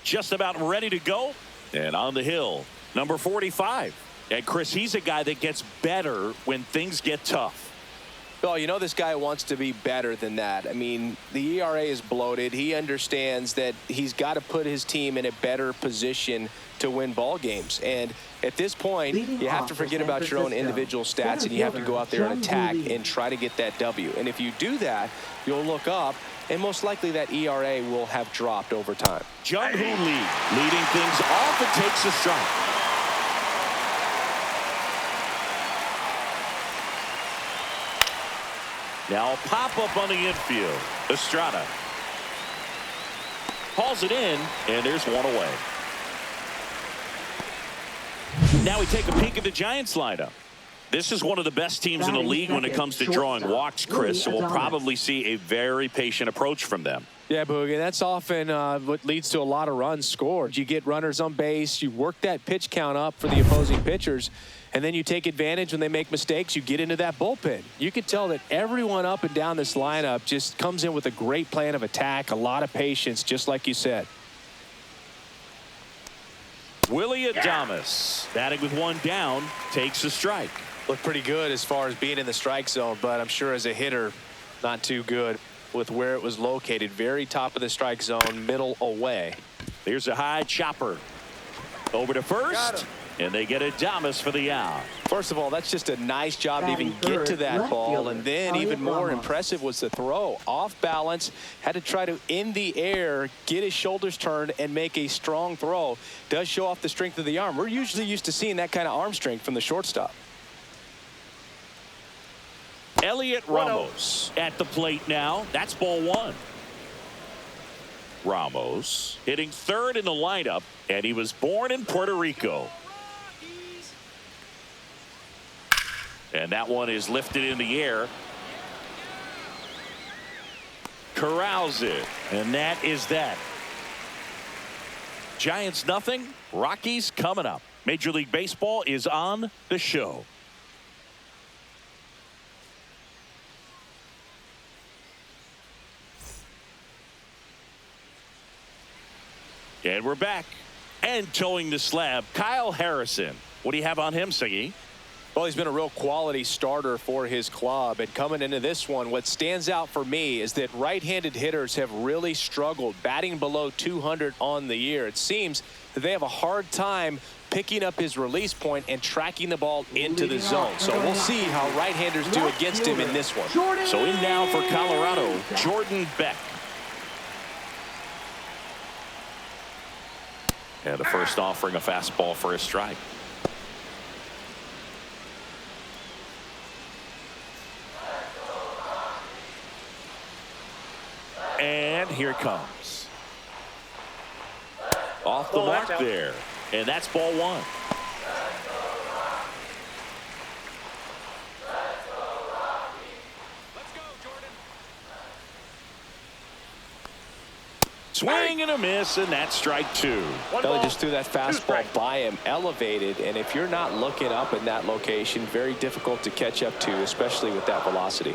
just about ready to go. And on the hill, number 45. And Chris, he's a guy that gets better when things get tough. Well, you know this guy wants to be better than that. I mean, the ERA is bloated. He understands that he's got to put his team in a better position to win ball games. And at this point, you have to forget about your own individual stats, and you have to go out there and attack and try to get that W. And if you do that, you'll look up, and most likely that ERA will have dropped over time. Jung-Hoo Lee leading things off and takes a strike. Now pop up on the infield. Estrada hauls it in, and there's one away. Now we take a peek at the Giants lineup. This is one of the best teams in the league when it comes to drawing walks, Chris, so we'll probably see a very patient approach from them. Yeah, Boogie, that's often what leads to a lot of runs scored. You get runners on base, you work that pitch count up for the opposing pitchers, and then you take advantage when they make mistakes. You get into that bullpen. You can tell that everyone up and down this lineup just comes in with a great plan of attack, a lot of patience, just like you said. Willie Adames, batting with one down, takes a strike. Looked pretty good as far as being in the strike zone, but I'm sure as a hitter, not too good with where it was located. Very top of the strike zone, middle away. There's a high chopper. Over to first, and they get Adames for the out. First of all, that's just a nice job to even get to that ball, and then even more impressive was the throw. Off balance, had to try to, in the air, get his shoulders turned and make a strong throw. Does show off the strength of the arm. We're usually used to seeing that kind of arm strength from the shortstop. Elliot Ramos at the plate now. That's ball one. Ramos hitting third in the lineup, and he was born in Puerto Rico. And that one is lifted in the air. Corrals it, and that is that. Giants nothing, Rockies coming up. Major League Baseball is on the show. And we're back. And towing the slab, Kyle Harrison. What do you have on him, Siggy? Well, he's been a real quality starter for his club. And coming into this one, what stands out for me is that right-handed hitters have really struggled, batting below 200 on the year. It seems that they have a hard time picking up his release point and tracking the ball into the zone. So we'll see how right-handers do against him in this one. So in now for Colorado, Jordan Beck. And the first offering, a fastball for a strike. And here it comes. Off the mark there. And that's ball one. Swing and a miss, and that's strike two. They just threw that fastball by him, elevated, and if you're not looking up in that location, very difficult to catch up to, especially with that velocity.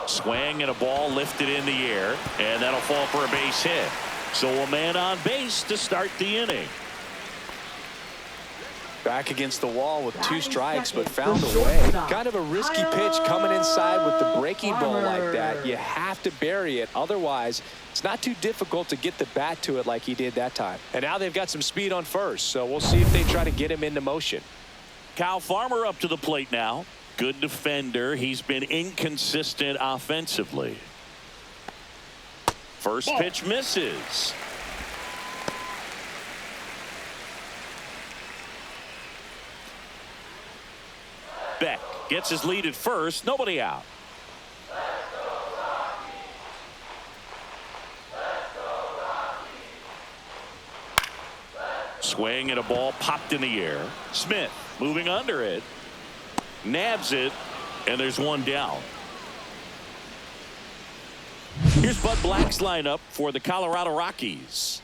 Swing and a ball lifted in the air, and that'll fall for a base hit. So a man on base to start the inning. Back against the wall with two strikes, but found a way. Kind of a risky pitch coming inside with the breaking ball like that. You have to bury it. Otherwise, it's not too difficult to get the bat to it like he did that time. And now they've got some speed on first, so we'll see if they try to get him into motion. Kyle Farmer up to the plate now. Good defender. He's been inconsistent offensively. First pitch misses. Beck gets his lead at first. Nobody out. Swing and a ball popped in the air. Smith moving under it. Nabs it, and there's one down. Here's Bud Black's lineup for the Colorado Rockies.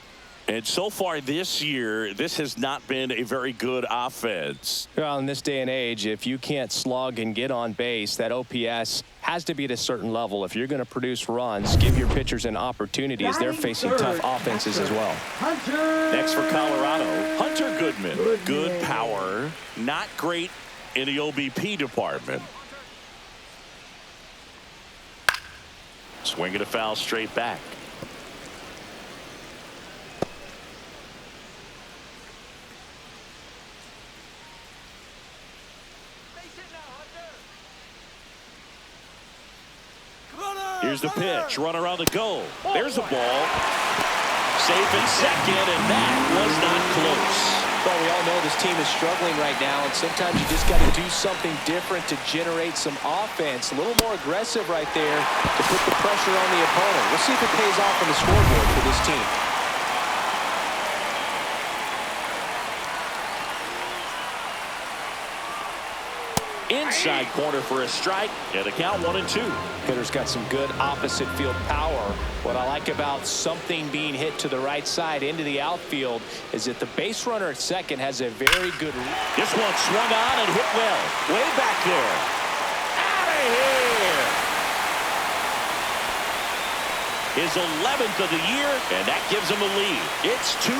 And so far this year, this has not been a very good offense. Well, in this day and age, if you can't slug and get on base, that OPS has to be at a certain level. If you're going to produce runs, give your pitchers an opportunity as they're facing tough offenses as well. Next for Colorado, Hunter Goodman. Good power, not great in the OBP department. Swing and a foul straight back. Here's the pitch. Runner on the go. There's a ball. Safe in second, and that was not close. Well, we all know this team is struggling right now, and sometimes you just got to do something different to generate some offense. A little more aggressive right there to put the pressure on the opponent. We'll see if it pays off on the scoreboard for this team. Inside corner for a strike, and a count 1-2. Hitter's got some good opposite field power. What I like about something being hit to the right side into the outfield is that the base runner at second has a very good. This one swung on and hit well. Way back there. Out of here. His 11th of the year, and that gives him a lead. It's 2-0.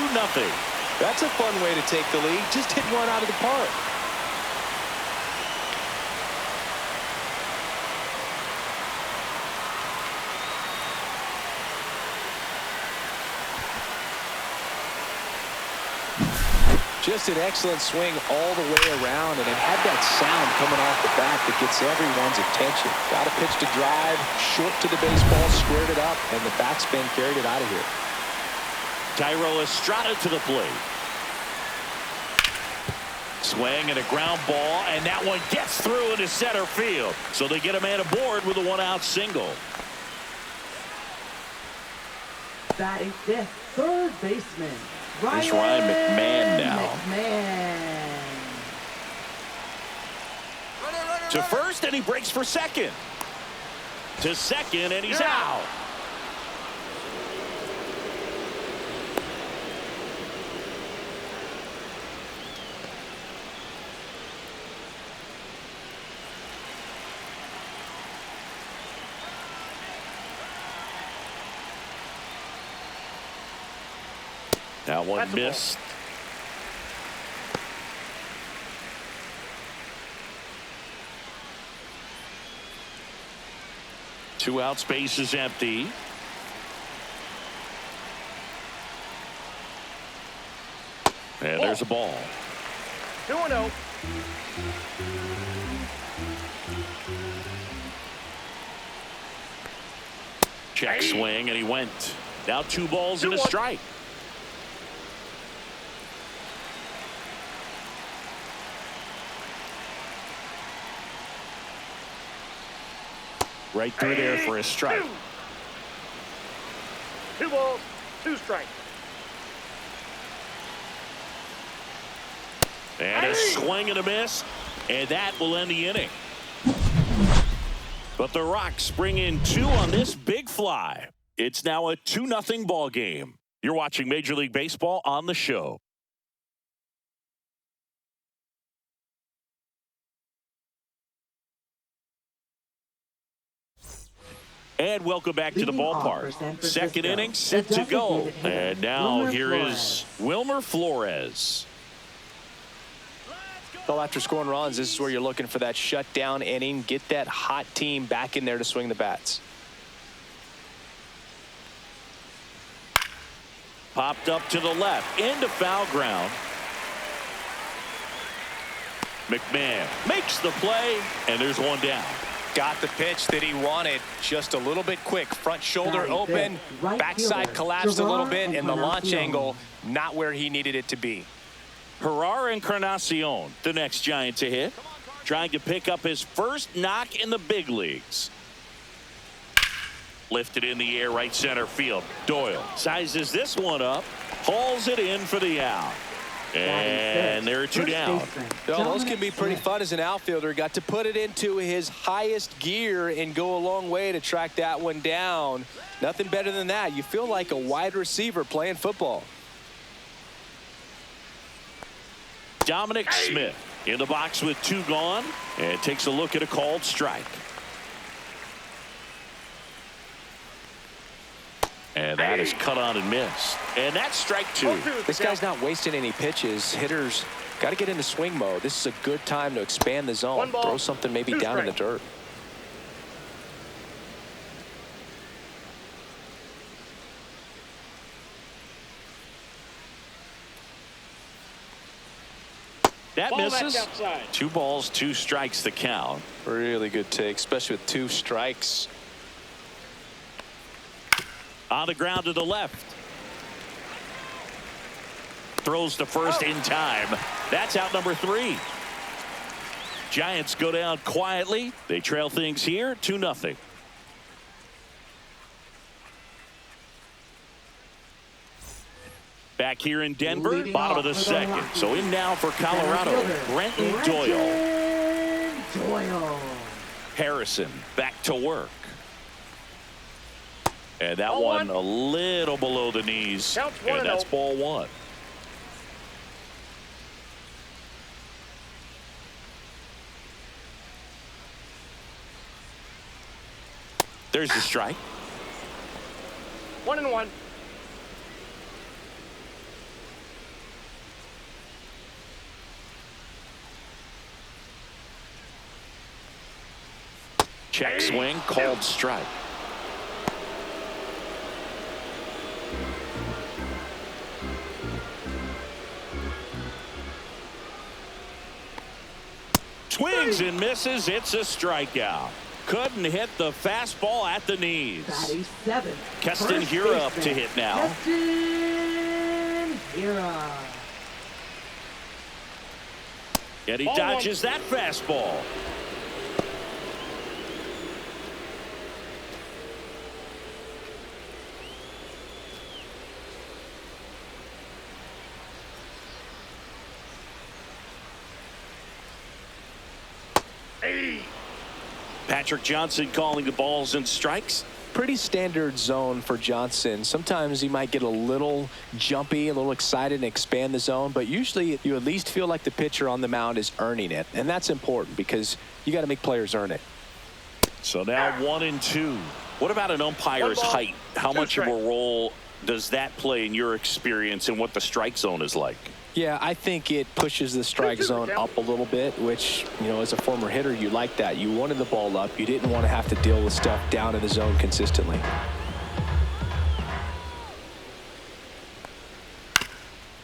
That's a fun way to take the lead. Just hit one out of the park. Just an excellent swing all the way around, and it had that sound coming off the bat that gets everyone's attention. Got a pitch to drive, short to the baseball, squared it up, and the backspin carried it out of here. Tyro Estrada to the plate. Swing and a ground ball, and that one gets through into center field. So they get a man aboard with a one-out single. Batting fifth, third baseman. It's Ryan McMahon now. To first, and he breaks for second. To second, and he's out. That one missed. Two out, space is empty. And there's a ball. 2-0. Check swing, and he went. Now 2 balls and a strike. Right through there for a strike. 2 balls, 2 strikes. And a swing and a miss, and that will end the inning. But the Rocks bring in 2 on this big fly. It's now a 2-0 ball game. You're watching Major League Baseball on the show. And welcome back to the ballpark. Second inning set to go. And now here is Wilmer Flores. Well, after scoring runs, this is where you're looking for that shutdown inning. Get that hot team back in there to swing the bats. Popped up to the left, into foul ground. McMahon makes the play, and there's one down. Got the pitch that he wanted, just a little bit quick. Front shoulder open, backside collapsed a little bit, and the launch angle not where he needed it to be. Gerard Encarnacion, the next Giant to hit, trying to pick up his first knock in the big leagues. Lifted in the air, right center field. Doyle sizes this one up, hauls it in for the out. And there are 2 down. Well, those can be pretty fun as an outfielder. Got to put it into his highest gear and go a long way to track that one down. Nothing better than that. You feel like a wide receiver playing football. Dominic Smith in the box with 2 gone, and takes a look at a called strike. And that is cut on and missed. And that's strike two. This guy's not wasting any pitches. Hitters got to get into swing mode. This is a good time to expand the zone. Throw something maybe down in the dirt. That misses. 2 balls, 2 strikes the count. Really good take, especially with 2 strikes. On the ground to the left. Throws to first in time. That's out number 3. Giants go down quietly. They trail things here 2-0. Back here in Denver, bottom of the second. So in now for Colorado, Brenton Doyle. Harrison back to work. And that one a little below the knees. And that's ball 1. There's the strike. 1-1. Check swing, called strike. Swings and misses. It's a strikeout. Couldn't hit the fastball at the knees. Keston Hiura up to hit now. Keston Hiura. And he dodges that fastball. Patrick Johnson calling the balls and strikes. Pretty standard zone for Johnson. Sometimes he might get a little jumpy, a little excited and expand the zone, but usually you at least feel like the pitcher on the mound is earning it, and that's important because you got to make players earn it. So now 1-2. What about an umpire's height? How much of a role does that play in your experience and what the strike zone is like? Yeah, I think it pushes the strike zone up a little bit, which, you know, as a former hitter, you like that. You wanted the ball up. You didn't want to have to deal with stuff down in the zone consistently.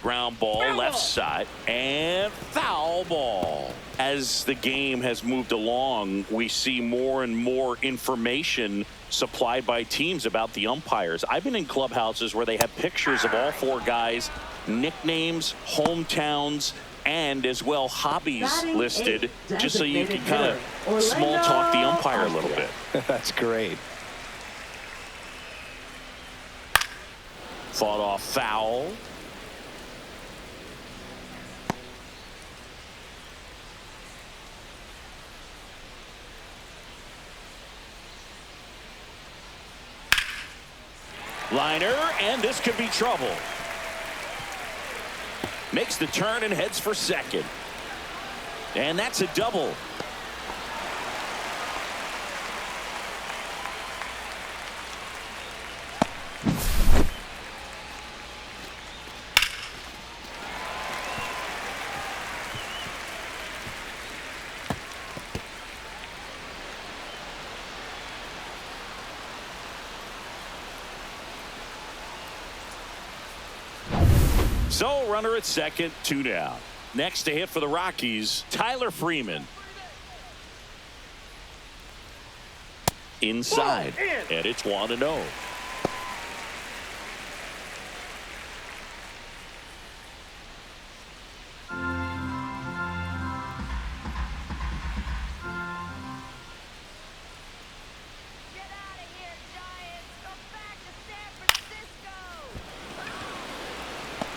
Ground ball, left side, and foul ball. As the game has moved along, we see more and more information supplied by teams about the umpires. I've been in clubhouses where they have pictures of all 4 guys, nicknames, hometowns, and as well hobbies listed, just so you can kind of small talk the umpire a little bit. That's great. Fought off foul. Liner, and this could be trouble. Makes the turn and heads for second. And that's a double. So runner at second, 2 down. Next to hit for the Rockies, Tyler Freeman. Inside, and it's 1-0.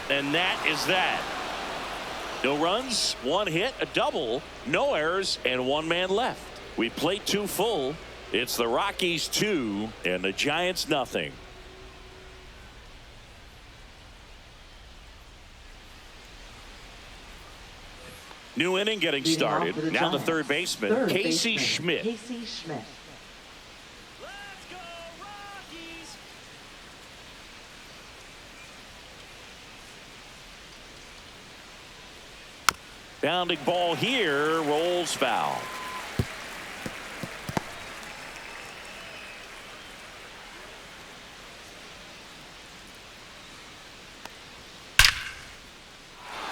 And that is that. No runs, 1 hit, a double, no errors, and 1 man left. We played 2 full. It's the Rockies 2 and the Giants nothing. New inning getting started. Now the third baseman, Casey Schmidt. Pounding ball here, rolls foul.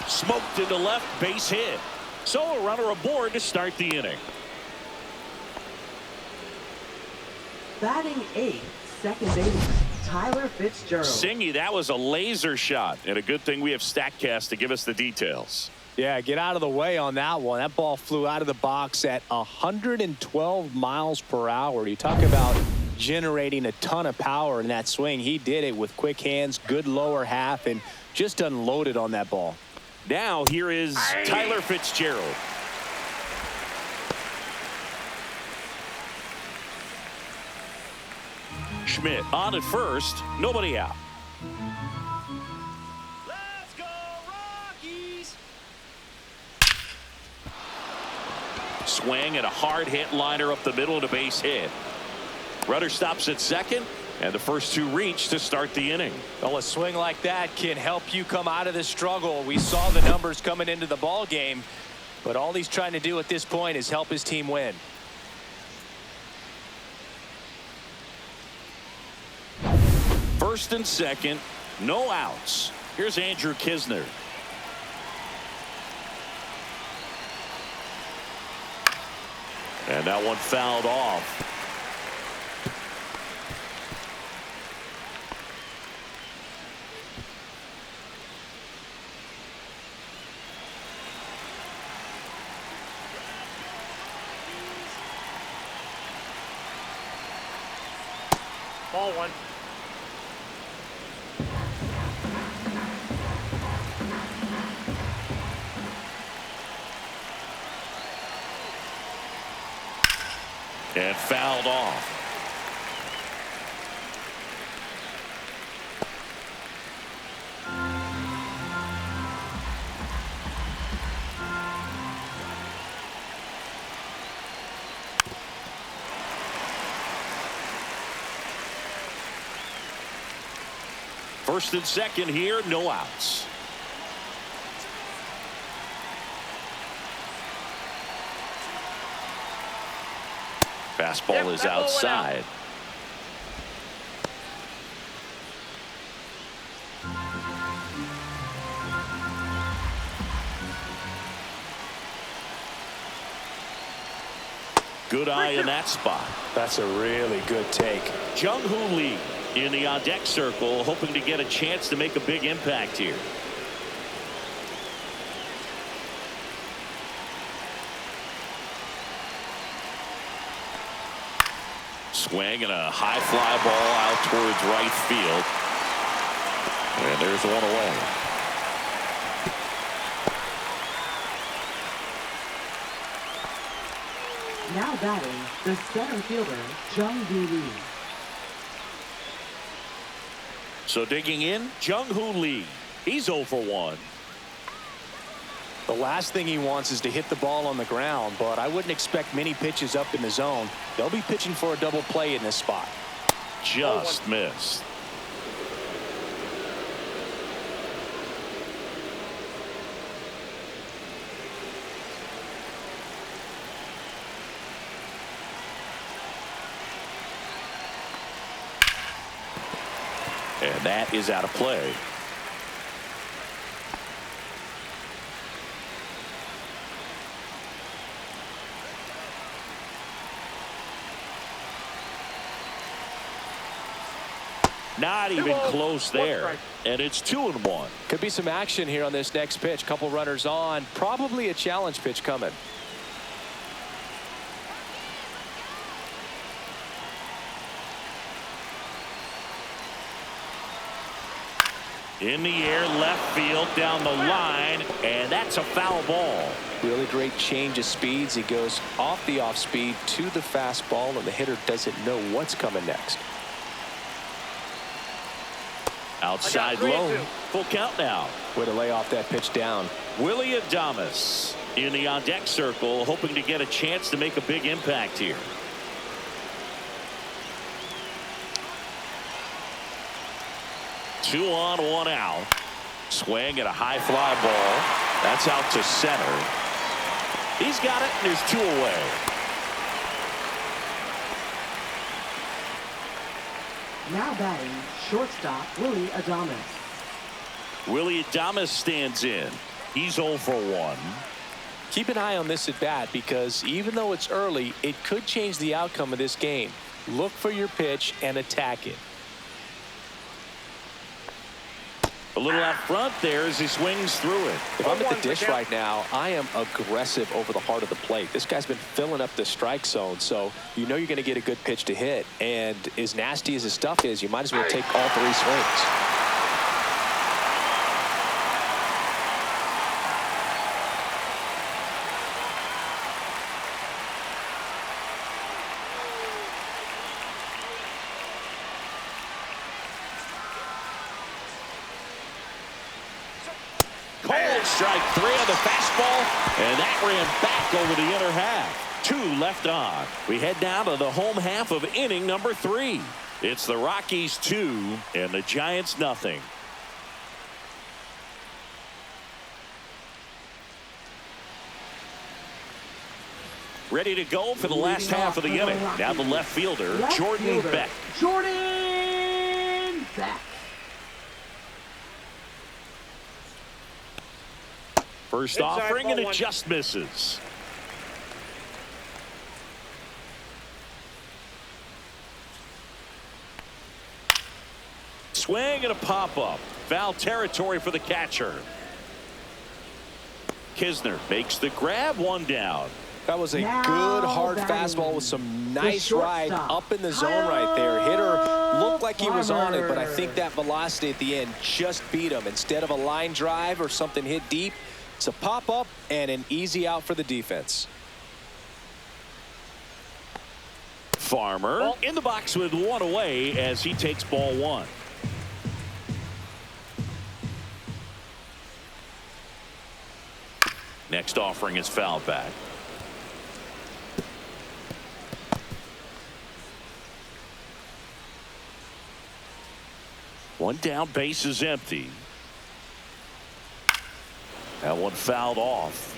Smoked into left, base hit. So a runner aboard to start the inning. Batting eighth, second baseman, Tyler Fitzgerald. Singy, that was a laser shot, and a good thing we have StatCast to give us the details. Yeah, get out of the way on that one. That ball flew out of the box at 112 miles per hour. You talk about generating a ton of power in that swing. He did it with quick hands, good lower half, and just unloaded on that ball. Now here is Tyler Fitzgerald. Schmidt on at first, nobody out. Let's go, Rockies! Swing and a hard hit liner up the middle and a base hit. Runner stops at second, and the first two reach to start the inning. Well, a swing like that can help you come out of this struggle. We saw the numbers coming into the ball game, but all he's trying to do at this point is help his team win. First and second, no outs. Here's Andrew Kisner. And that one fouled off. Ball one. And fouled off. First and second here, no outs. Fastball is outside. Good eye in that spot. That's a really good take. Jung-Hoo Lee in the on-deck circle, hoping to get a chance to make a big impact here. Swing and a high fly ball out towards right field. And there's one away. Now batting, the center fielder, Jung-Hoo Lee. So digging in, Jung-Hoo Lee. He's 0 for 1. The last thing he wants is to hit the ball on the ground, but I wouldn't expect many pitches up in the zone. They'll be pitching for a double play in this spot. Just missed. And that is out of play. Not even close there. And it's 2-1. Could be some action here on this next pitch. Couple runners on. Probably a challenge pitch coming. In the air, left field, down the line, and that's a foul ball. Really great change of speeds. He goes off the off speed to the fastball, and the hitter doesn't know what's coming next. Outside low. Full count now. Way to lay off that pitch down. Willie Adames in the on-deck circle, hoping to get a chance to make a big impact here. Two on, one out. Swing and a high fly ball. That's out to center. He's got it, and there's 2 away. Now batting, shortstop Willie Adames. Willie Adames stands in. He's 0 for 1. Keep an eye on this at bat because even though it's early, it could change the outcome of this game. Look for your pitch and attack it. A little out front there as he swings through it. If I'm at the dish right now, I am aggressive over the heart of the plate. This guy's been filling up the strike zone, so you know you're going to get a good pitch to hit. And as nasty as his stuff is, you might as well take all 3 swings. Cold strike 3 on the fastball, and that ran back over the inner half. 2 left on. We head down to the home half of inning number 3. It's the Rockies 2 and the Giants nothing. Ready to go for the last half of the inning. Now the left fielder, Jordan Beck. Jordan Beck. First offering, and it just misses. Swing and a pop-up. Foul territory for the catcher. Kisner makes the grab, 1 down. That was a Now good hard batting, fastball with some the nice ride shortstop, up in the zone right there. Hitter looked like he was on it, but I think that velocity at the end just beat him. Instead of a line drive or something hit deep, it's a pop-up and an easy out for the defense. Farmer in the box with 1 away as he takes ball 1. Next offering is fouled back. One down, base is empty. That one fouled off.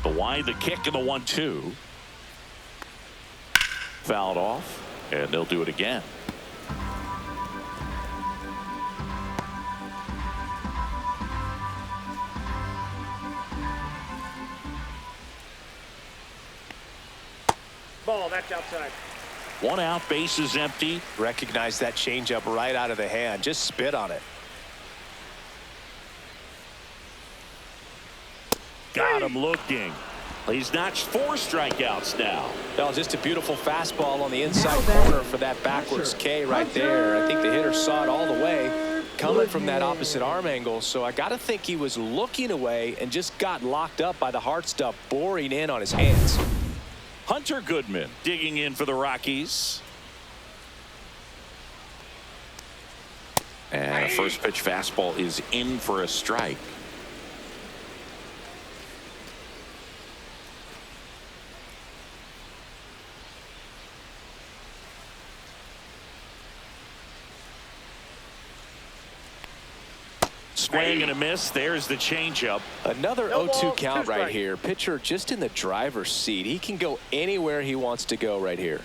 The wind, the kick, and the 1-2. Fouled off, and they'll do it again. Ball, that's outside. 1 out, base is empty. Recognize that changeup right out of the hand. Just spit on it. Got him looking. He's notched 4 strikeouts now. Well, just a beautiful fastball on the inside corner for that backwards K right there. I think the hitter saw it all the way coming from that opposite arm angle. So I got to think he was looking away and just got locked up by the hard stuff boring in on his hands. Hunter Goodman digging in for the Rockies. And a first pitch fastball is in for a strike. Swing and a miss. There's the changeup. Another No 0-2 ball, count 2 right strike. here. Pitcher just in the driver's seat. He can go anywhere he wants to go right here.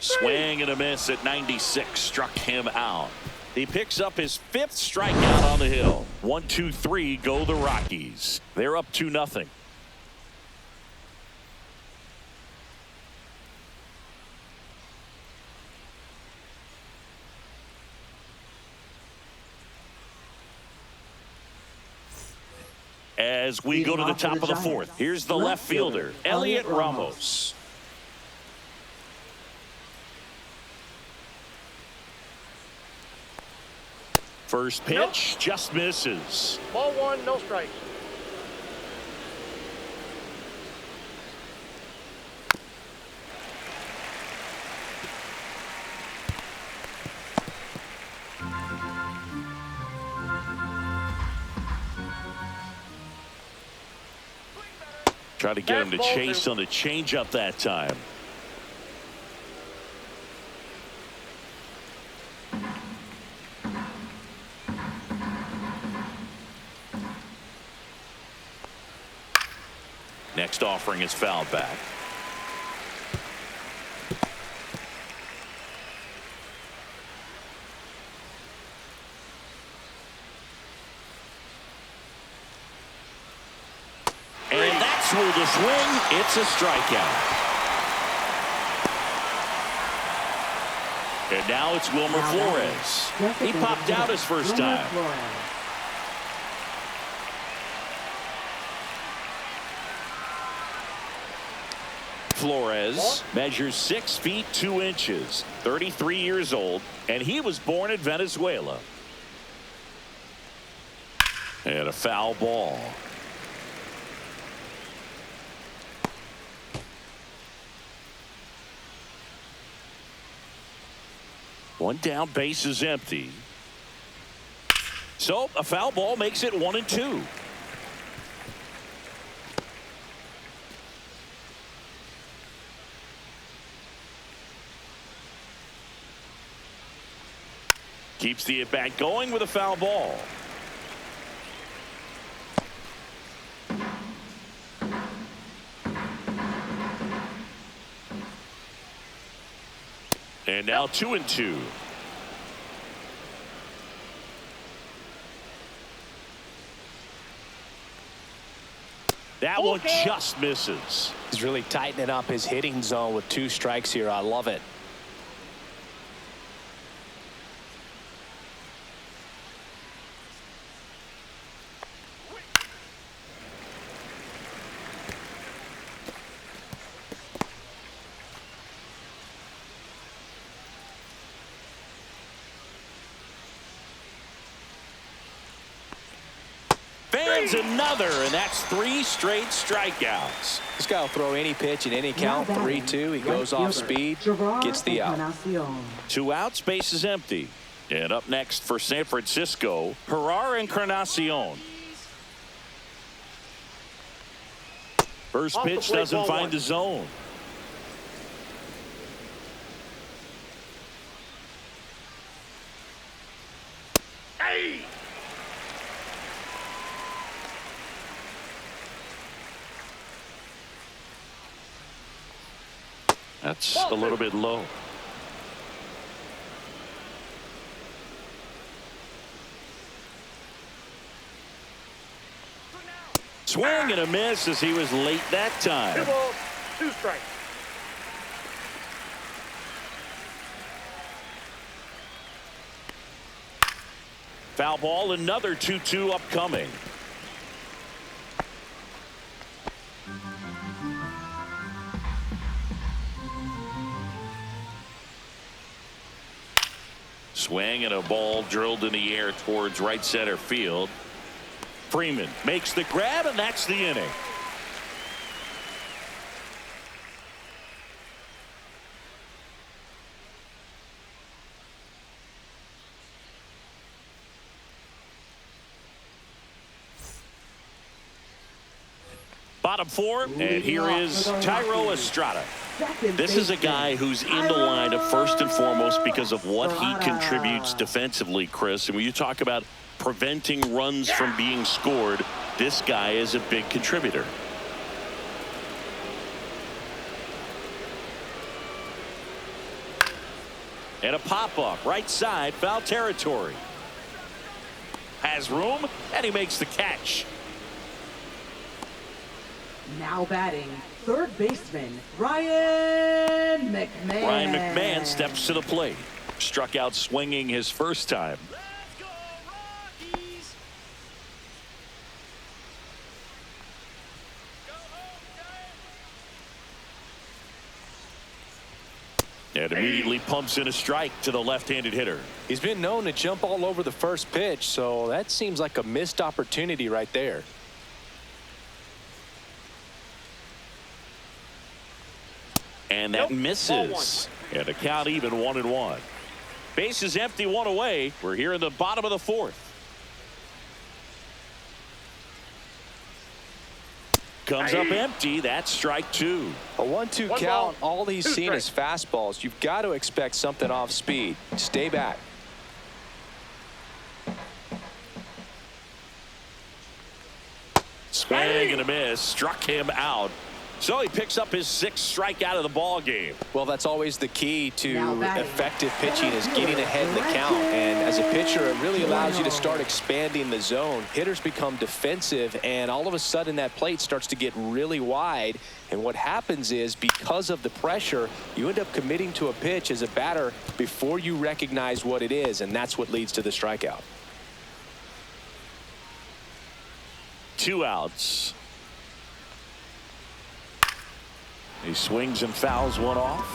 Swing and a miss at 96. Struck him out. He picks up his 5th strikeout on the hill. 1-2-3 go the Rockies. They're up 2-0. As we go to the top of the 4th, here's the left fielder, Elliot Ramos. First pitch just misses. Ball 1, no strikes. Try to get him to Fastball chase 2. on the changeup that time. offering his foul back. And that's where the swing. It's a strikeout. And now it's Wilmer Flores. He popped out his first time. Flores measures 6 feet 2 inches, 33 years old, and he was born in Venezuela. And a foul ball. One down, base is empty. So a foul ball makes it 1-2. Keeps the at-bat going with a foul ball. And now 2-2. That one just misses. He's really tightening up his hitting zone with 2 strikes here. I love it. Fans another, and that's 3 straight strikeouts. This guy will throw any pitch in any count. 3-2. He goes off speed, gets the out. 2 outs, base is empty. And up next for San Francisco, Herrera Encarnacion. First pitch doesn't find the zone. Hey! That's a little bit low. Swing and a miss as he was late that time. 2 balls, 2 strikes. Foul ball, another 2-2 upcoming. Swing and a ball drilled in the air towards right center field. Freeman makes the grab, and that's the inning. Bottom 4, and here is Thairo Estrada. This is a guy who's in the lineup first and foremost because of what he contributes defensively, Chris. And when you talk about preventing runs from being scored, this guy is a big contributor. And a pop-up right side, foul territory. Has room, and he makes the catch. Now batting, third baseman, Ryan McMahon. Ryan McMahon steps to the plate. Struck out swinging his first time. Let's go, Rockies! Go home, And immediately pumps in a strike to the left-handed hitter. He's been known to jump all over the first pitch, so that seems like a missed opportunity right there. And that misses. And a count even 1-1. Base is empty, 1 away. We're here in the bottom of the 4th. Comes up empty. That's strike 2. A 1-2 One count. ball, All he's 2 seen is fastballs. You've got to expect something off speed. Stay back. Swing and a miss. Struck him out. So he picks up his 6th strikeout of the ball game. Well, that's always the key to Now batting. effective pitching is getting ahead in the count. And as a pitcher, it really allows you to start expanding the zone. Hitters become defensive, and all of a sudden that plate starts to get really wide. And what happens is, because of the pressure, you end up committing to a pitch as a batter before you recognize what it is, and that's what leads to the strikeout. 2 outs. He swings and fouls one off.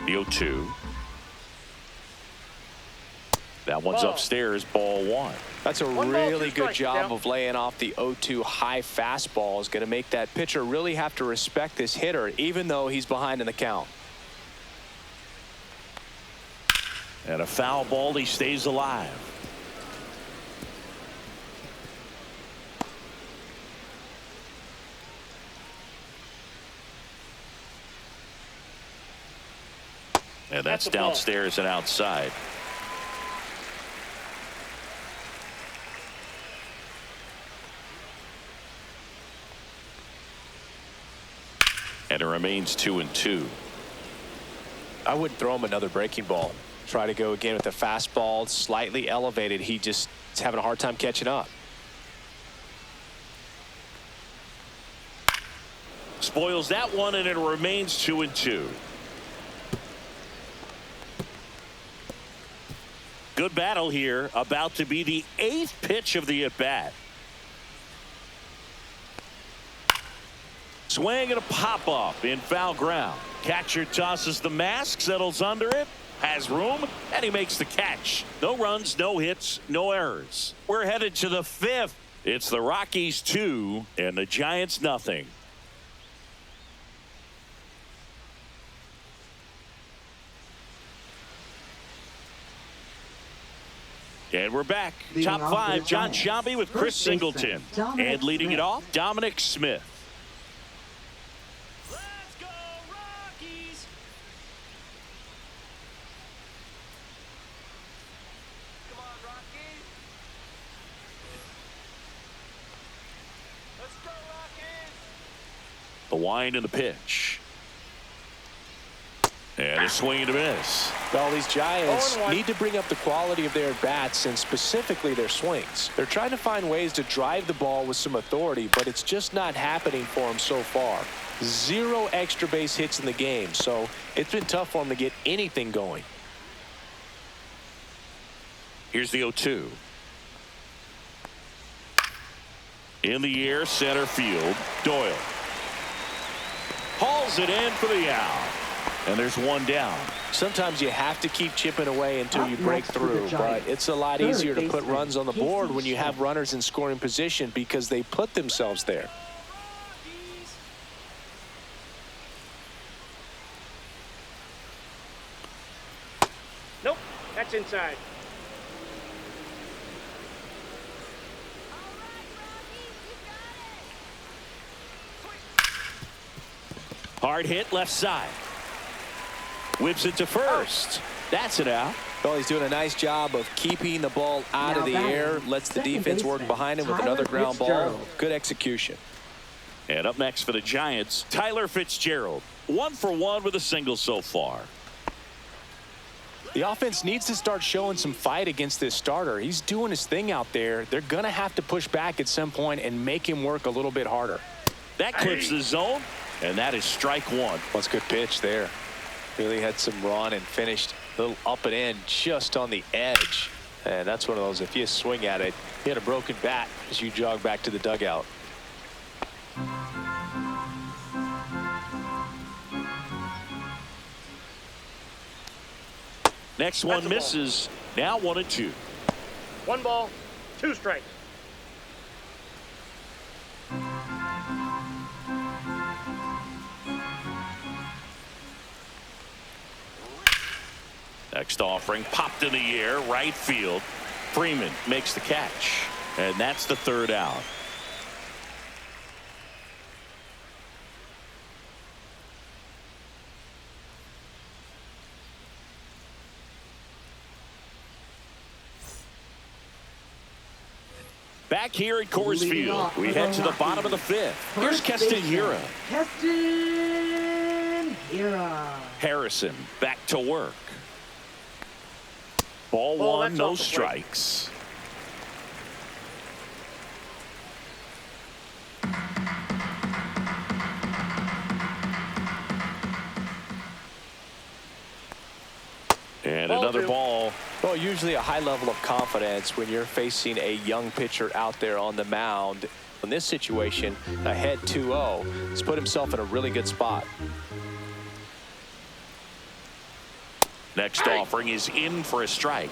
The 0-2. That one's upstairs, ball 1. That's a really good job of laying off the 0-2 high fastball. Is going to make that pitcher really have to respect this hitter, even though he's behind in the count. And a foul ball, he stays alive. And that's downstairs and outside. And it remains 2-2. I wouldn't throw him another breaking ball. Try to go again with the fastball, slightly elevated. He just is having a hard time catching up. Spoils that one, and it remains 2-2. Good battle here, about to be the 8th pitch of the at-bat. Swing and a pop-up in foul ground. Catcher tosses the mask, settles under it, has room, and he makes the catch. No runs, no hits, no errors. We're headed to the 5th. It's the Rockies 2 and the Giants nothing. And we're back. Top 5, John Sciambi with Chris Singleton. And leading it off, Dominic Smith. Let's go, Rockies! Come on, Rockies! Let's go, Rockies! The wind and the pitch. And a swing and a miss. Well, these Giants need to bring up the quality of their bats and specifically their swings. They're trying to find ways to drive the ball with some authority, but it's just not happening for them so far. 0 extra base hits in the game, so it's been tough for them to get anything going. Here's the 0-2. In the air, center field, Doyle. Hauls it in for the out. And there's one down. Sometimes you have to keep chipping away until you break through, but it's a lot easier to put runs on the board when you have runners in scoring position because they put themselves there. Nope, that's inside. Hard hit left side. Whips it to first. That's it out. Well, he's doing a nice job of keeping the ball out of the air. Lets the defense work behind him with another ground ball. Good execution. And up next for the Giants, Tyler Fitzgerald. 1 for 1 with a single so far. The offense needs to start showing some fight against this starter. He's doing his thing out there. They're going to have to push back at some point and make him work a little bit harder. That clips the zone, and that is strike 1. Well, that's a good pitch there. Really had some run and finished a little up and in just on the edge. And that's one of those, if you swing at it, you had a broken bat as you jog back to the dugout. Next one misses. Now 1-2. 1 ball, 2 strikes. Next offering popped in the air, right field. Freeman makes the catch, and that's the 3rd out. Back here at Coors Leading Field, off we for head the to the bottom of the Rockies. fifth. Here's First Keston baseman, Hiura. Keston Hiura. Harrison back to work. Ball Ball, one, that's no off the plate. strikes. And Ball another two. ball. Well, usually a high level of confidence when you're facing a young pitcher out there on the mound. In this situation, ahead 2-0, he's put himself in a really good spot. Next offering is in for a strike.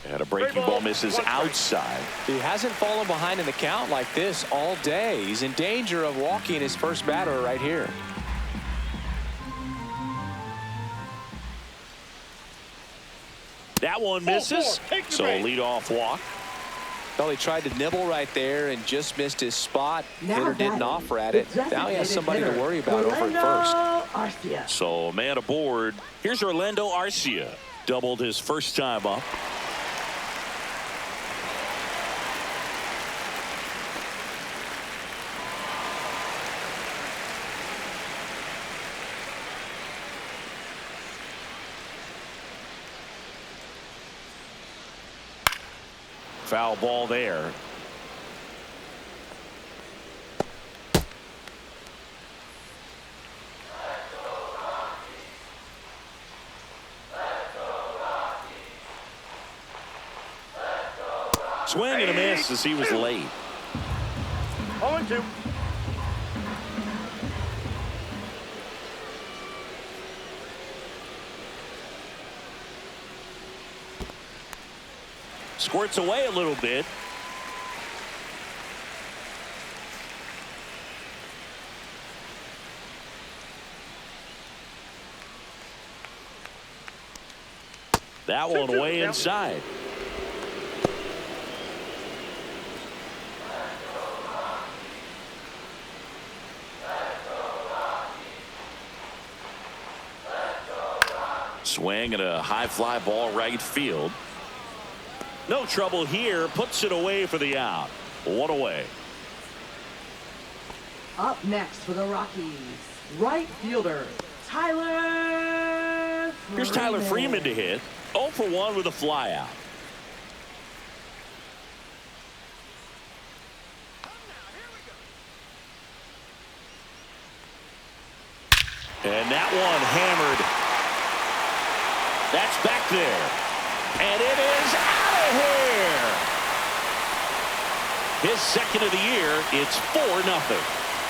And a breaking ball misses outside. He hasn't fallen behind in the count like this all day. He's in danger of walking his first batter right here. That one misses. Take the So break. leadoff walk. Well, he tried to nibble right there and just missed his spot. Now Hitter didn't batting, offer at the it. Now he has designated somebody to hitter, worry about over at first. Orlando Arcia. So a man aboard. Here's Orlando Arcia. Doubled his first time up. Foul ball there. Swing and a miss as he was late. 0-2. Squirts away a little bit. That one 2-2 way now. inside. Swing and a high fly ball right field. No trouble here. Puts it away for the out. One away. Up next for the Rockies, right fielder, Tyler Freeman. Here's Tyler Freeman to hit. 0 for 1 with a fly out. And that one hammered. That's back there. And it is out of here. His second of the year. It's 4-0.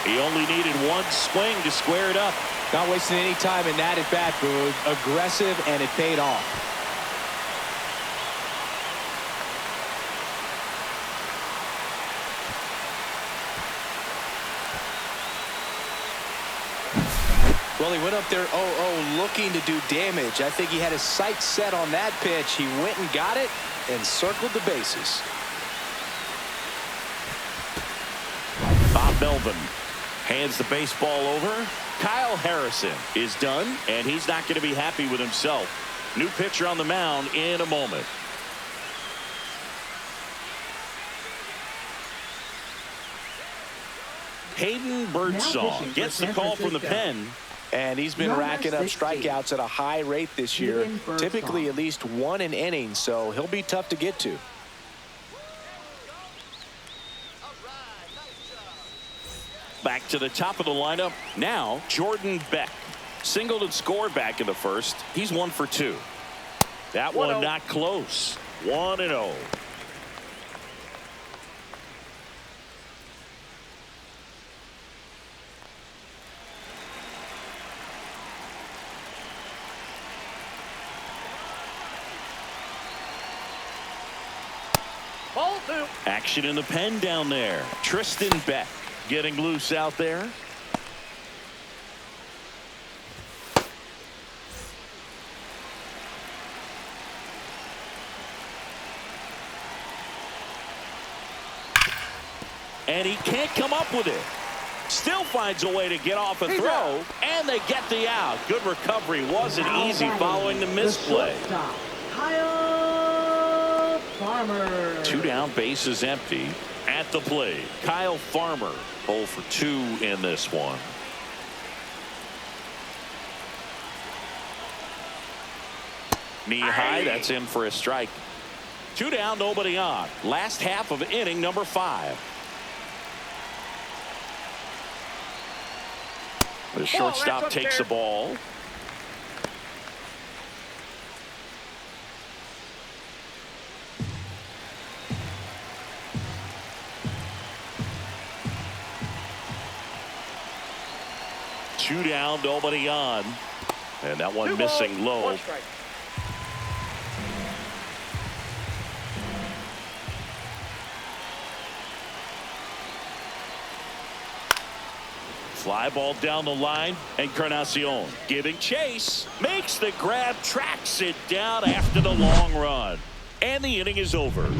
He only needed one swing to square it up. Not wasting any time in that at bat, Boog. Aggressive, and it paid off. Well, he went up there 0-0 looking to do damage. I think he had his sights set on that pitch. He went and got it and circled the bases. Bob Melvin hands the baseball over. Kyle Harrison is done, and he's not going to be happy with himself. New pitcher on the mound in a moment. Hayden Birdsong gets the call from the pen. And he's been Number racking up 16. strikeouts at a high rate this year. Hayden Birdsong. Typically at least one an inning, so he'll be tough to get to. Back to the top of the lineup. Now, Jordan Beck. Singled and scored back in the first. He's 1 for 2. That one 1-0. not close. 1-0. Ball 2. Action in the pen down there. Tristan Beck getting loose out there. And he can't come up with it. Still finds a way to get off a throw, and they get the out. Good recovery. Wasn't easy following the misplay. Kyle Farmer. 2 down, bases empty. At the plate, Kyle Farmer, 0 for 2 in this one. Knee high, that's in for a strike. 2 down, nobody on. Last half of inning number 5. The shortstop takes the ball. Two down, nobody on. And that one missing low. Fly ball down the line, Encarnacion giving chase, makes the grab, tracks it down after the long run. And the inning is over.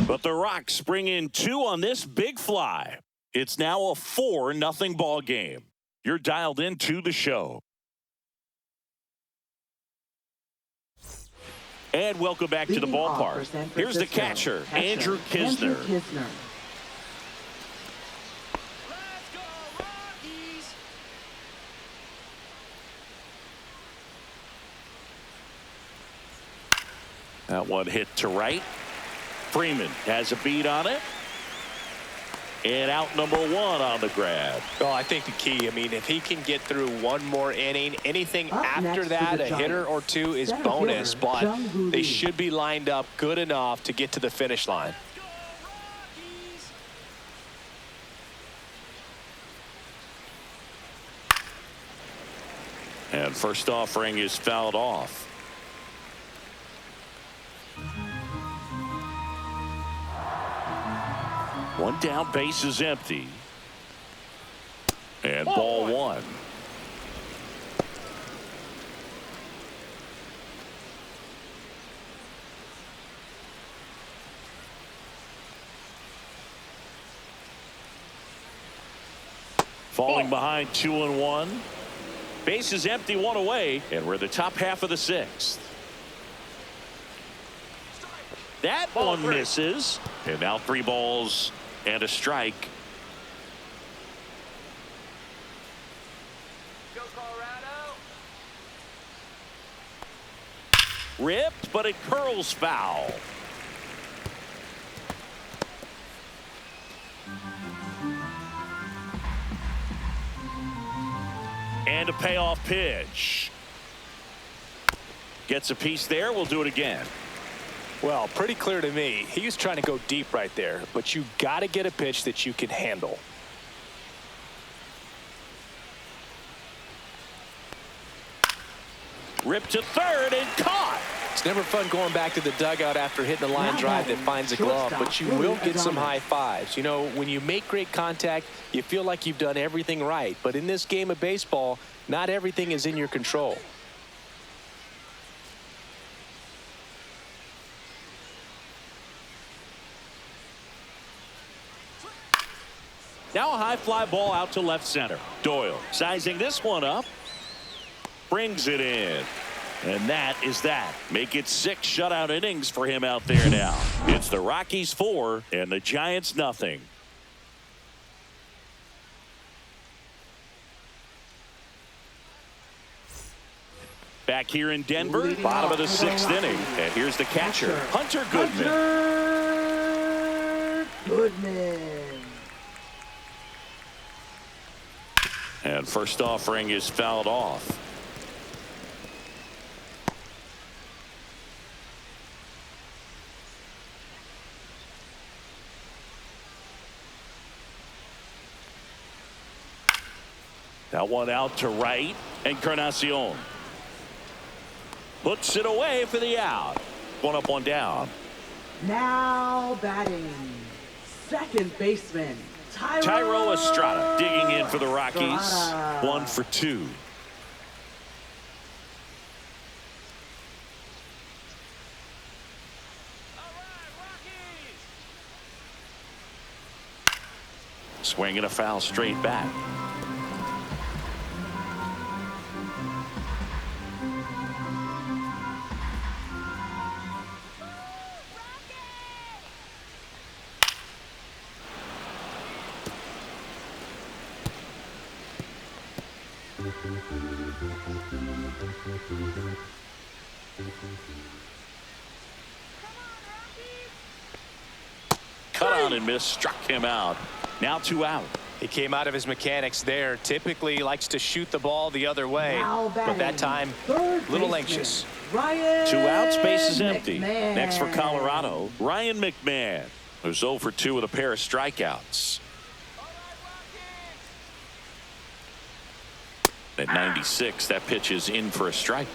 But the Rocks bring in 2 on this big fly. It's now a 4-0 ball game. You're dialed into the show. And welcome back to the ballpark. Here's the catcher, Andrew Kisner. That one hit to right. Freeman has a beat on it. And out number 1 on the grab. Well, I think the key, I mean, if he can get through one more inning, anything after that, a hitter or 2 is bonus, but they should be lined up good enough to get to the finish line. And first offering is fouled off. One down, base is empty. And ball 1. Falling behind 2-1. Base is empty, 1 away, and we're the top half of the 6th. That one misses. And now 3 balls and a strike. Go Colorado. Ripped, but it curls foul. And a payoff pitch. Gets a piece there. We'll do it again. Well, pretty clear to me. He was trying to go deep right there, but you got to get a pitch that you can handle. Ripped to third and caught. It's never fun going back to the dugout after hitting a line drive that finds a glove, but you will get some high fives. You know, when you make great contact, you feel like you've done everything right. But in this game of baseball, not everything is in your control. Now a high fly ball out to left center. Doyle sizing this one up. Brings it in. And that is that. Make it 6 shutout innings for him out there now. It's the Rockies 4 and the Giants nothing. Back here in Denver, bottom of the 6th inning. And here's the catcher, Hunter Goodman. And first offering is fouled off. That one out to right. Encarnacion puts it away for the out. 1 up, 1 down. Now batting, second baseman, Tyro Estrada digging in for the Rockies. 1 for 2. Swinging a foul straight back. Cut on and miss, struck him out. Now 2 out. He came out of his mechanics there. Typically likes to shoot the ball the other way, but that time a little anxious. 2 outs, base is empty. Next for Colorado, Ryan McMahon, who's 0 for 2 with a pair of strikeouts. At 96, that pitch is in for a strike.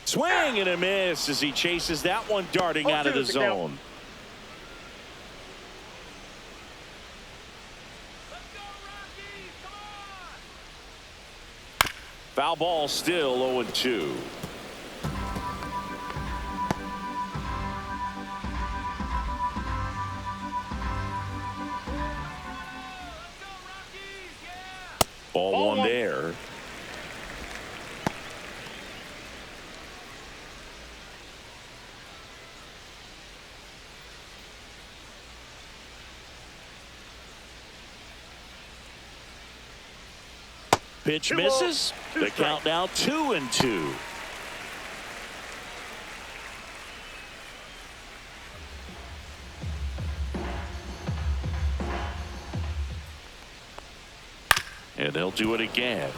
Swing and a miss as he chases that one darting out of the zone. Foul ball, still 0-2. Ball one there. Pitch misses. The count now 2-2. And they'll do it again.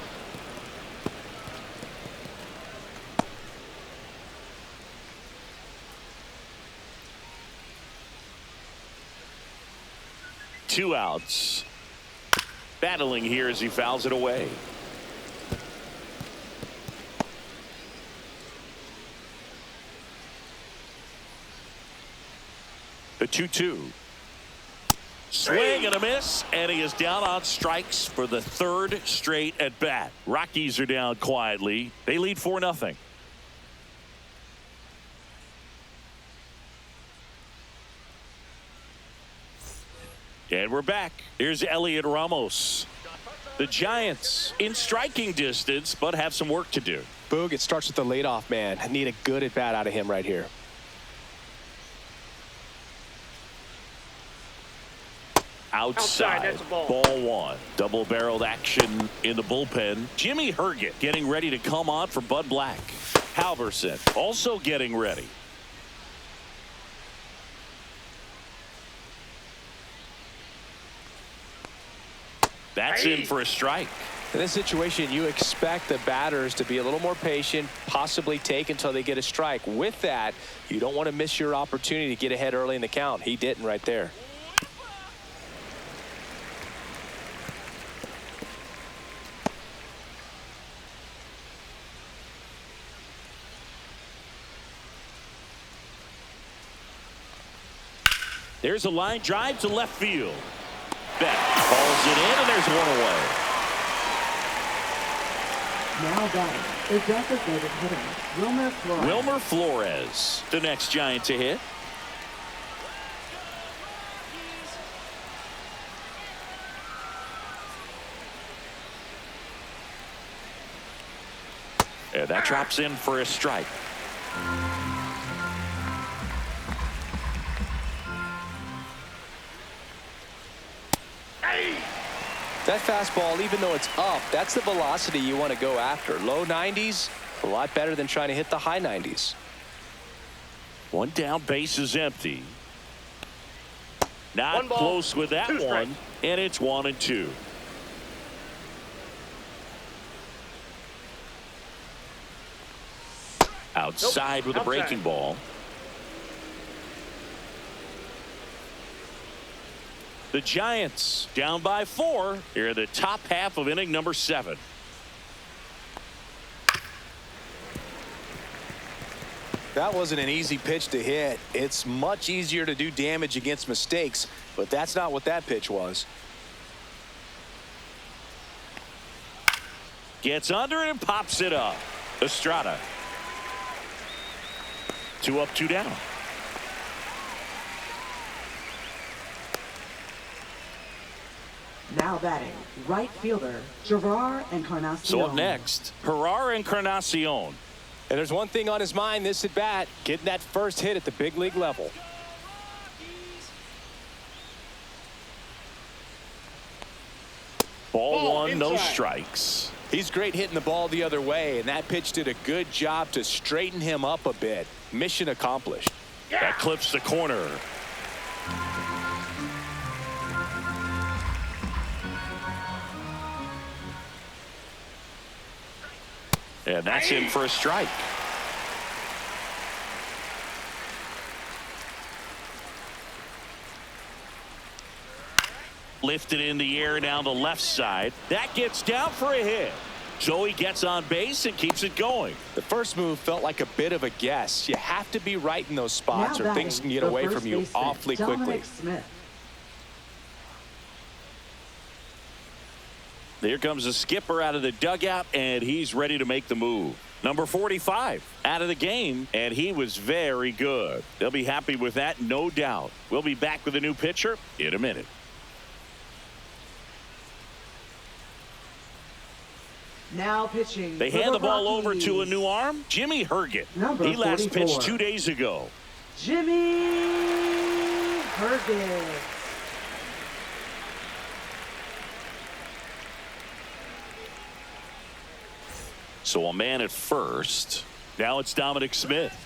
Two outs. Battling here as he fouls it away. The 2-2. Swing and a miss, and he is down on strikes for the 3rd straight at bat. Rockies are down quietly. They lead 4-0. And we're back. Here's Elliot Ramos. The Giants in striking distance, but have some work to do. Boog, it starts with the leadoff man. I need a good at bat out of him right here. Outside. That's a ball. Ball one. Double-barreled action in the bullpen. Jimmy Herget getting ready to come on for Bud Black. Halverson also getting ready. That's in for a strike. In this situation, you expect the batters to be a little more patient, possibly take until they get a strike. With that, you don't want to miss your opportunity to get ahead early in the count. He didn't right there. There's a line drive to left field. Beck calls it in, and there's one away. Now batting, the designated hitter, Wilmer Flores. Wilmer Flores, the next Giant to hit. And that drops in for a strike. That fastball, even though it's up, that's the velocity you want to go after. Low 90s, a lot better than trying to hit the high 90s. One down, base is empty. Not close with that one, and it's 1-2. Outside with a breaking ball. The Giants down by 4 here in the top half of inning number 7. That wasn't an easy pitch to hit. It's much easier to do damage against mistakes, but that's not what that pitch was. Gets under it and pops it up. Estrada. 2 up, 2 down. Now batting, right fielder, Gerard Encarnacion. So up next, Gerard Encarnacion. And there's one thing on his mind this at bat, getting that first hit at the big league level. Ball one, no inside. strikes. He's great hitting the ball the other way, and that pitch did a good job to straighten him up a bit. Mission accomplished. That clips the corner. And that's in for a strike. Lifted in the air down the left side. That gets down for a hit. Joey gets on base and keeps it going. The first move felt like a bit of a guess. You have to be right in those spots Now or things can get batting, away the from you first baseman, awfully quickly. Dominic Smith. There comes the skipper out of the dugout, and he's ready to make the move. Number 45 out of the game, and he was very good. They'll be happy with that, no doubt. We'll be back with a new pitcher in a minute. Now pitching. They for hand the ball over Rockies. to a new arm, Jimmy Herget. Number He last 44. pitched 2 days ago. Jimmy Herget. So a man at first. Now it's Dominic Smith.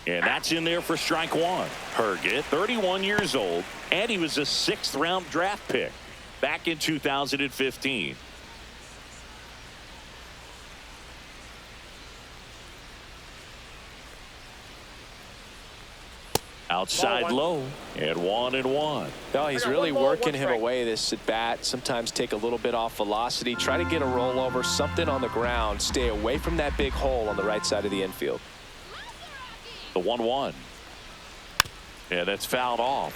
And that's in there for strike one. Herget, 31 years old, and he was a 6th-round draft pick back in 2015. Outside low, and 1-1. No, he's I got really one ball, working one him strike. away this at bat. Sometimes take a little bit off velocity. Try to get a rollover, something on the ground. Stay away from that big hole on the right side of the infield. The 1-1. And that's fouled off.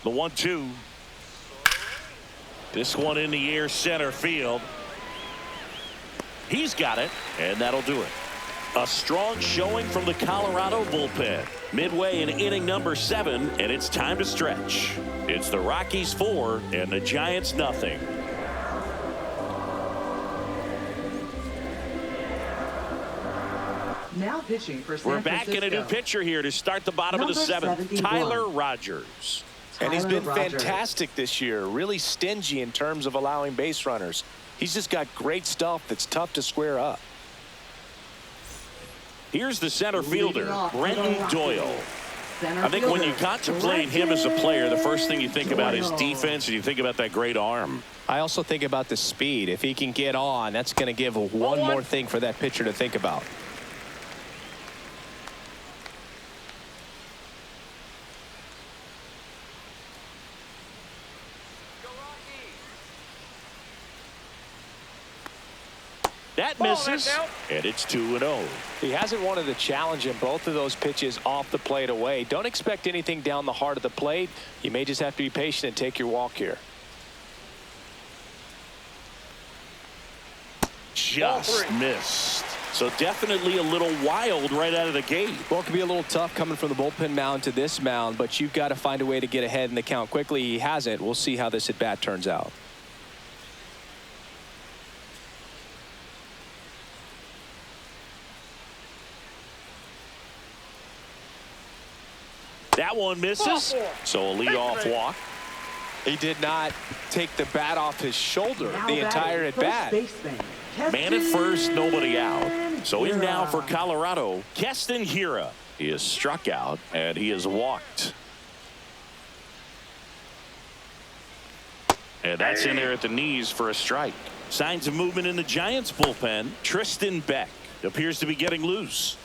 The 1-2. This one in the air, center field. He's got it, and that'll do it. A strong showing from the Colorado bullpen. Midway in inning number 7, and it's time to stretch. It's the Rockies 4 and the Giants nothing. Now pitching for San We're back in a new Francisco. pitcher here to start the bottom of the Number 7th. 71. Tyler Rogers. And he's been Tyler Rogers. fantastic this year. Really stingy in terms of allowing base runners. He's just got great stuff that's tough to square up. Here's the center Leading fielder, off for the Brenton Rockies. Doyle. Center I think when you fielder, contemplate him as a player, the first thing you think about is Doyle. defense, and you think about that great arm. I also think about the speed. If he can get on, that's going to give one more thing for that pitcher to think about. That Ball, misses, that's out. and it's 2-0. He hasn't wanted to challenge him both of those pitches off the plate away. Don't expect anything down the heart of the plate. You may just have to be patient and take your walk here. Just missed. So definitely a little wild right out of the gate. Well, it can be a little tough coming from the bullpen mound to this mound, but you've got to find a way to get ahead in the count quickly. He hasn't. We'll see how this at bat turns out. That one misses. So a leadoff walk. He did not take the bat off his shoulder Now the entire batting, at bat. first baseman, Man at first, nobody out. So in now for Hira. Colorado, Keston Hira. He is struck out, and he is walked. And that's in there at the knees for a strike. Signs of movement in the Giants bullpen. Tristan Beck appears to be getting loose.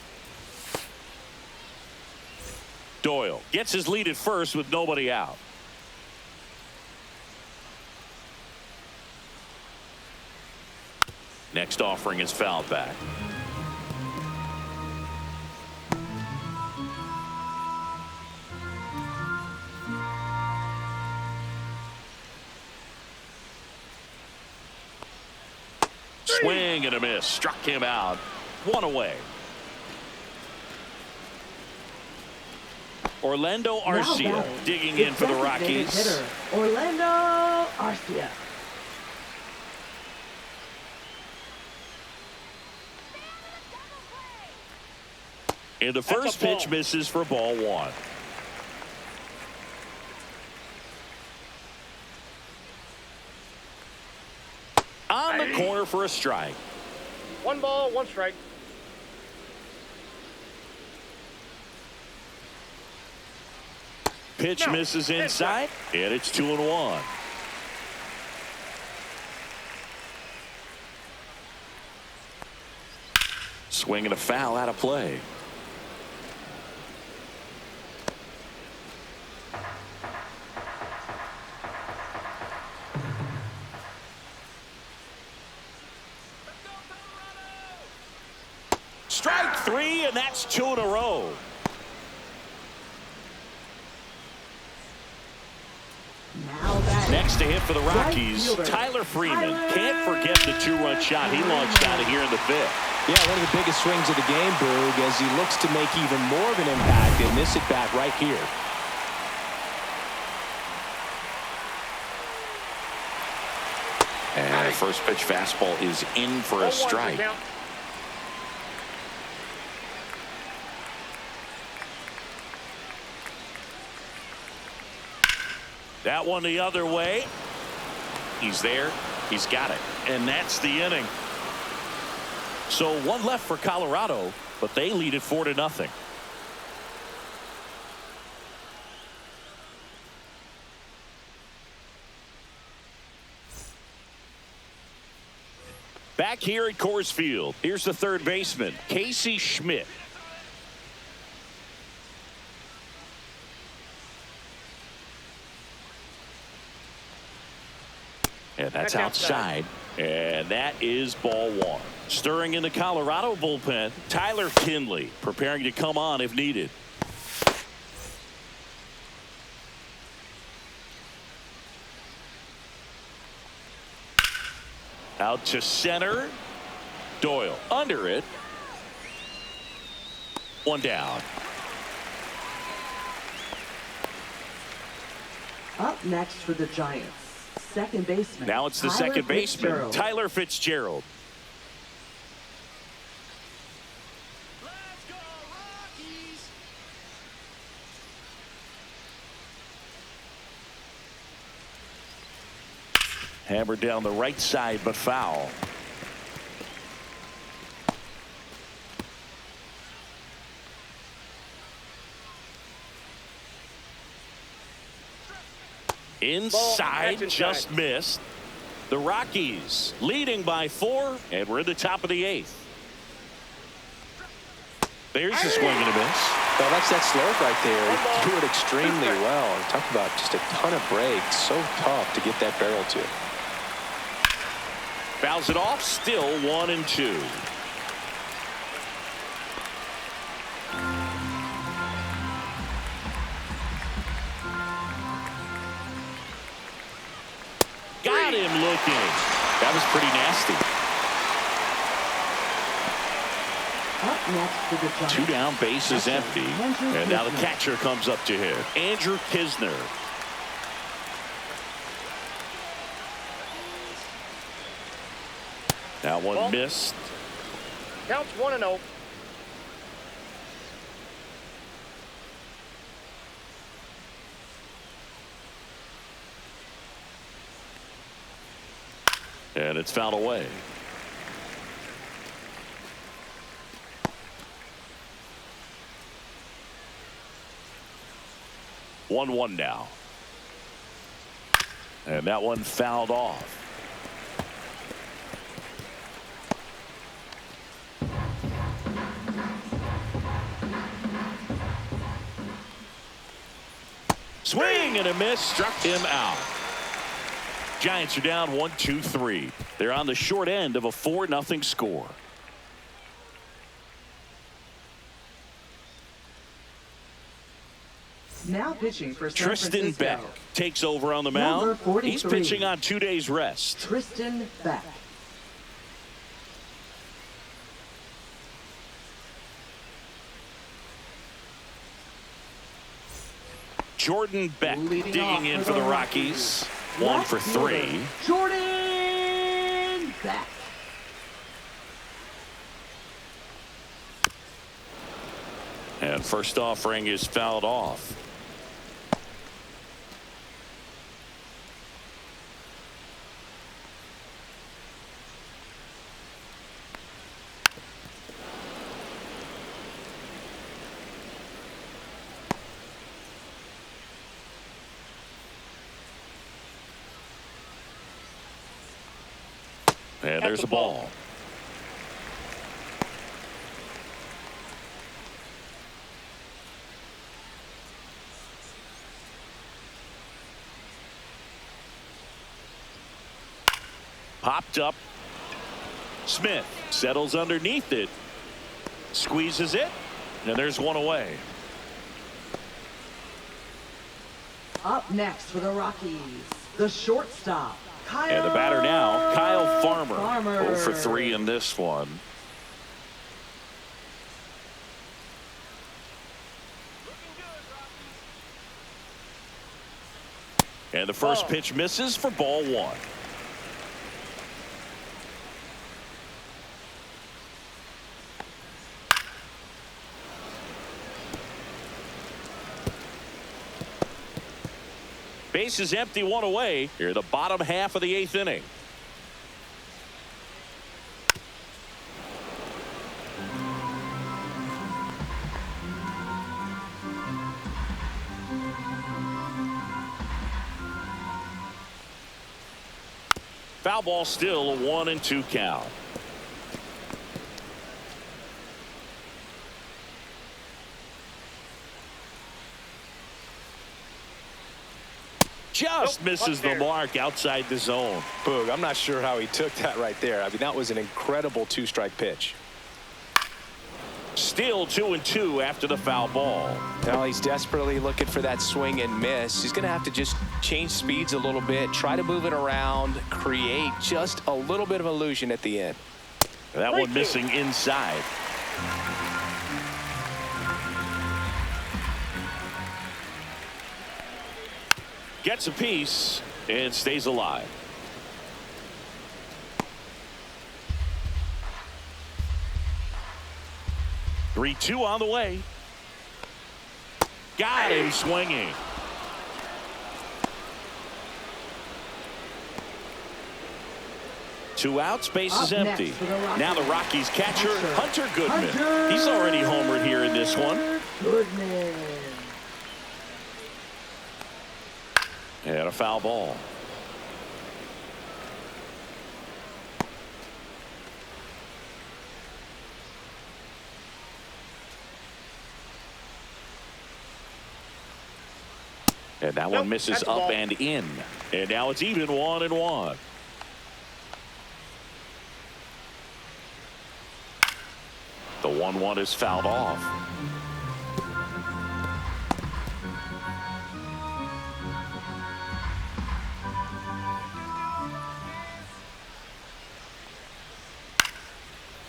Doyle gets his lead at first with nobody out. Next offering is fouled back. Swing and a miss. Struck him out. One away. Orlando Now Arcia batting, digging in for the designated Rockies. hitter, Orlando Arcia. And the first pitch misses for ball one. On the corner for a strike. 1 ball, 1 strike. Pitch misses inside, and it's 2-1. Swing and a foul out of play. Strike 3, and that's 2 in a row. Next to hit for the Rockies, Tyler Freeman. Can't forget the 2-run shot he launched out of here in the 5th. Yeah, one of the biggest swings of the game, Boog, as he looks to make even more of an impact in this at-bat right here. And first pitch fastball is in for a strike. That one the other way. He's there. He's got it. And that's the inning. So one left for Colorado, but they lead it 4-0. Back here at Coors Field, here's the third baseman, Casey Schmidt. And that's outside. And that is ball one. Stirring in the Colorado bullpen, Tyler Kinley preparing to come on if needed. Out to center. Doyle under it. One down. Up next for the Giants, second baseman. Now it's the second baseman, Tyler Fitzgerald. Let's go, Rockies! Hammered down the right side, but foul. Inside, just missed. The Rockies leading by 4, and we're in the top of the 8th. There's a swing and a miss. Well, that's that slope right there. He threw it extremely well. Talk about just a ton of breaks. So tough to get that barrel to. Fouls it off. Still 1-2. Got him looking. That was pretty nasty. Up next for the Giants. 2 down, base is empty. And now the catcher comes up to hit. Andrew Kisner. That one missed. Counts 1-0. And it's fouled away. One now. And that one fouled off. Swing and a miss, struck him out. Giants are down 1-2-3. They're on the short end of a 4-0 score. Now pitching for San Tristan Francisco. Beck takes over on the mound. He's pitching on 2 days rest. Tristan Beck. Jordan Beck digging in for the Rockies. 1 for 3. Jordan Beck. And first offering is fouled off. And there's a ball. Popped up. Smith settles underneath it. Squeezes it. And there's one away. Up next for the Rockies, the shortstop, Kyle. And the batter now, Kyle Farmer. Farmer. 0 for 3 in this one. And the first pitch misses for ball 1. Base is empty, 1 away. Here the bottom half of the 8th inning. Foul ball, still a 1-2 count. Just misses the mark outside the zone. Boog, I'm not sure how he took that right there. I mean, that was an incredible 2-strike pitch. Still 2-2 after the foul ball. Now he's desperately looking for that swing and miss. He's going to have to just change speeds a little bit, try to move it around, create just a little bit of illusion at the end. That one missing inside. Gets a piece and stays alive. Three-two on the way. Got him swinging. Two outs, base is empty. Now the Rockies catcher, Hunter Goodman. He's already homered here in this one. Goodman. And a foul ball. And that one misses up and in. And now it's even 1-1. The 1-1 is fouled off.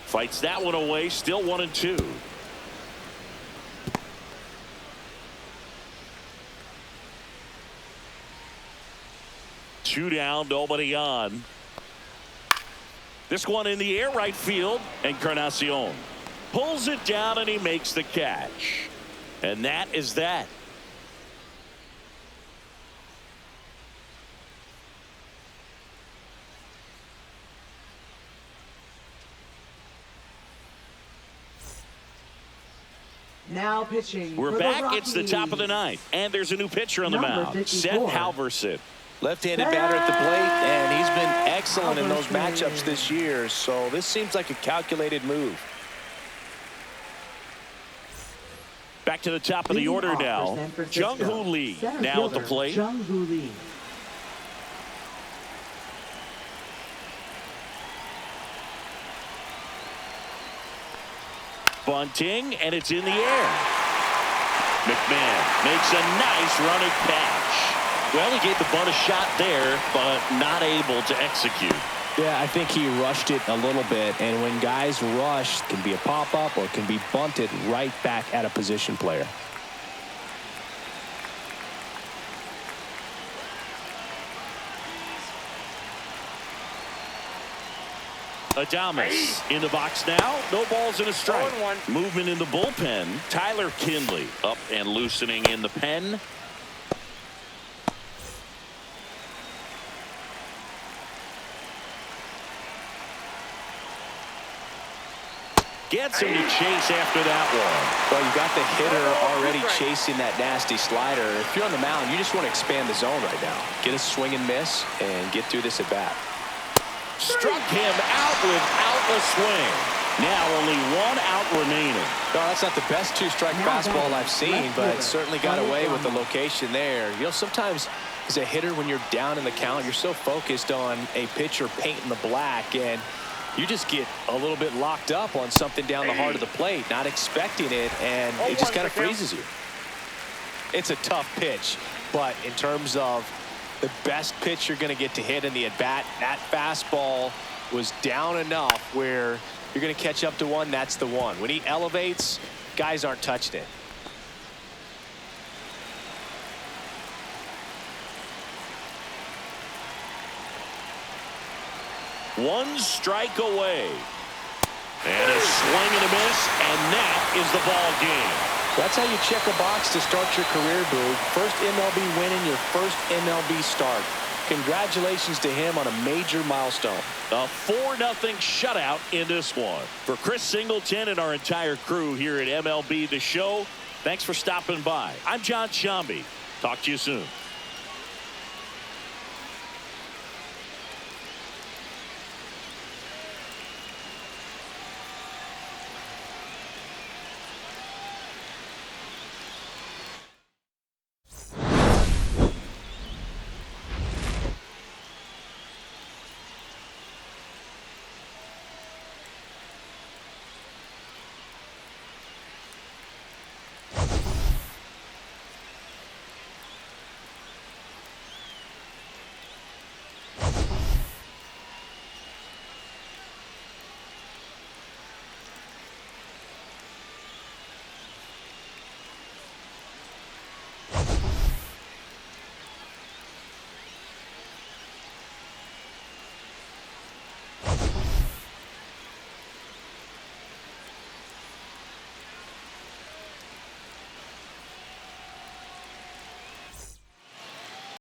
Fights that one away, still 1-2. Two down, nobody on. This one in the air, right field, Encarnacion pulls it down and he makes the catch. And that is that. Now pitching. We're for back. The It's the top of the ninth, and there's a new pitcher on the Number mound. 54. Seth Halverson. Left-handed batter at the plate, and he's been excellent in those matchups this year, so this seems like a calculated move. Back to the top of the order now. Jung-Hoo Lee now at the plate. Jung-Hoo Lee. Bunting, and it's in the air. McMahon makes a nice running catch. Well, he gave the bunt a shot there, but not able to execute. Yeah, I think he rushed it a little bit, and when guys rush, it can be a pop-up or it can be bunted right back at a position player. Adames in the box now. No balls and a strike. 0-1. Movement in the bullpen. Tyler Kinley up and loosening in the pen. Gets him to chase after that one. Well, you got the hitter already chasing that nasty slider. If you're on the mound, you just want to expand the zone right now. Get a swing and miss and get through this at bat. Struck him out without a swing. Now only one out remaining. No, that's not the best two-strike fastball I've seen, but certainly got away with the location there. You know, sometimes as a hitter, when you're down in the count, you're so focused on a pitcher painting the black, and you just get a little bit locked up on something down the heart of the plate, not expecting it, and it just kind of freezes you. It's a tough pitch, but in terms of the best pitch you're going to get to hit in the at-bat, that fastball was down enough where you're going to catch up to one. That's the one. When he elevates, guys aren't touching it. One strike away. And a swing and a miss, and that is the ball game. That's how you check a box to start your career, Boog. First MLB win in your first MLB start. Congratulations to him on a major milestone. A 4-0 shutout in this one. For Chris Singleton and our entire crew here at MLB The Show, thanks for stopping by. I'm John Shambi. Talk to you soon.